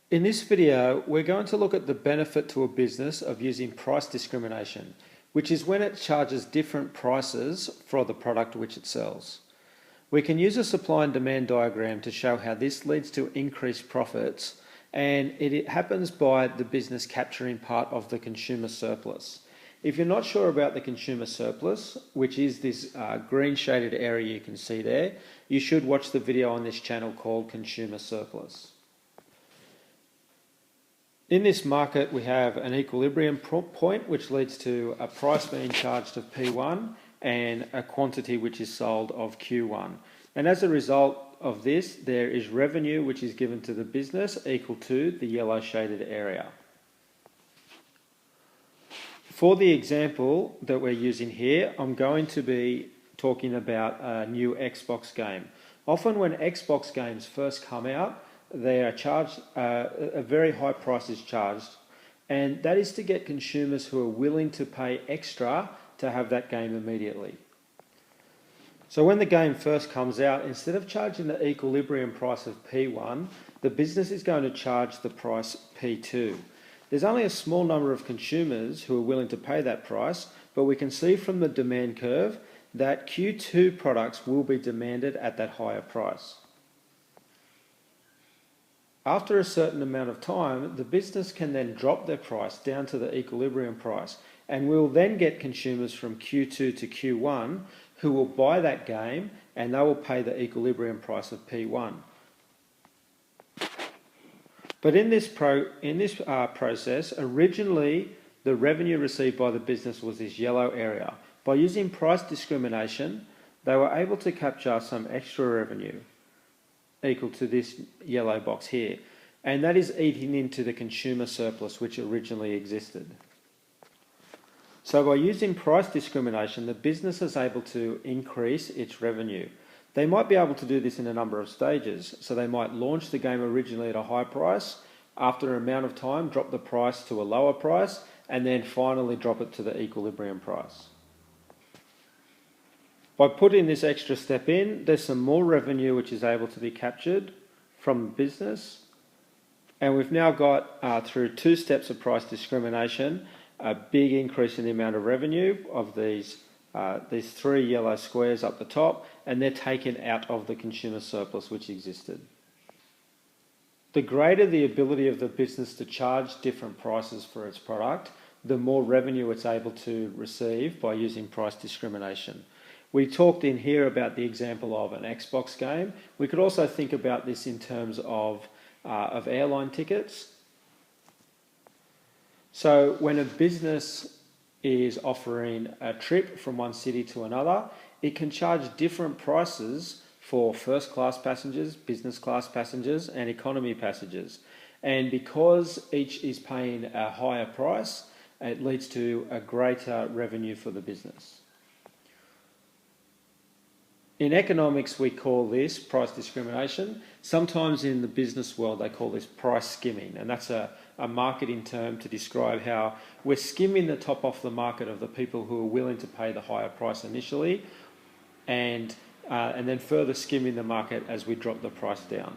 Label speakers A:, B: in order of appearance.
A: In this video, we're going to look at the benefit to a business of using price discrimination, which is when it charges different prices for the product which it sells. We can use a supply and demand diagram to show how this leads to increased profits, and it happens by the business capturing part of the consumer surplus. If you're not sure about the consumer surplus, which is this green shaded area you can see there, you should watch the video on this channel called Consumer Surplus. In this market, we have an equilibrium point, which leads to a price being charged of P1 and a quantity which is sold of Q1. And as a result of this, there is revenue which is given to the business equal to the yellow shaded area. For the example that we're using here, I'm going to be talking about a new Xbox game. Often when Xbox games first come out, they are charged, a very high price is charged, and that is to get consumers who are willing to pay extra to have that game immediately. So when the game first comes out, instead of charging the equilibrium price of P1, the business is going to charge the price P2. There's only a small number of consumers who are willing to pay that price, but we can see from the demand curve that Q2 products will be demanded at that higher price. After a certain amount of time, the business can then drop their price down to the equilibrium price, and we'll then get consumers from Q2 to Q1 who will buy that game, and they will pay the equilibrium price of P1. But in this process, originally the revenue received by the business was this yellow area. By using price discrimination, they were able to capture some extra revenue equal to this yellow box here, and that is eating into the consumer surplus which originally existed. So by using price discrimination, the business is able to increase its revenue. They might be able to do this in a number of stages, so they might launch the game originally at a high price, after an amount of time drop the price to a lower price, and then finally drop it to the equilibrium price. By putting this extra step in, there's some more revenue which is able to be captured from the business. And we've now got, through 2 steps of price discrimination, a big increase in the amount of revenue of these 3 yellow squares up the top, and they're taken out of the consumer surplus which existed. The greater the ability of the business to charge different prices for its product, the more revenue it's able to receive by using price discrimination. We talked in here about the example of an Xbox game. We could also think about this in terms of airline tickets. So when a business is offering a trip from one city to another, it can charge different prices for first class passengers, business class passengers, and economy passengers. And because each is paying a higher price, it leads to a greater revenue for the business. In economics, we call this price discrimination. Sometimes in the business world, they call this price skimming, and that's a marketing term to describe how we're skimming the top off the market of the people who are willing to pay the higher price initially, and then further skimming the market as we drop the price down.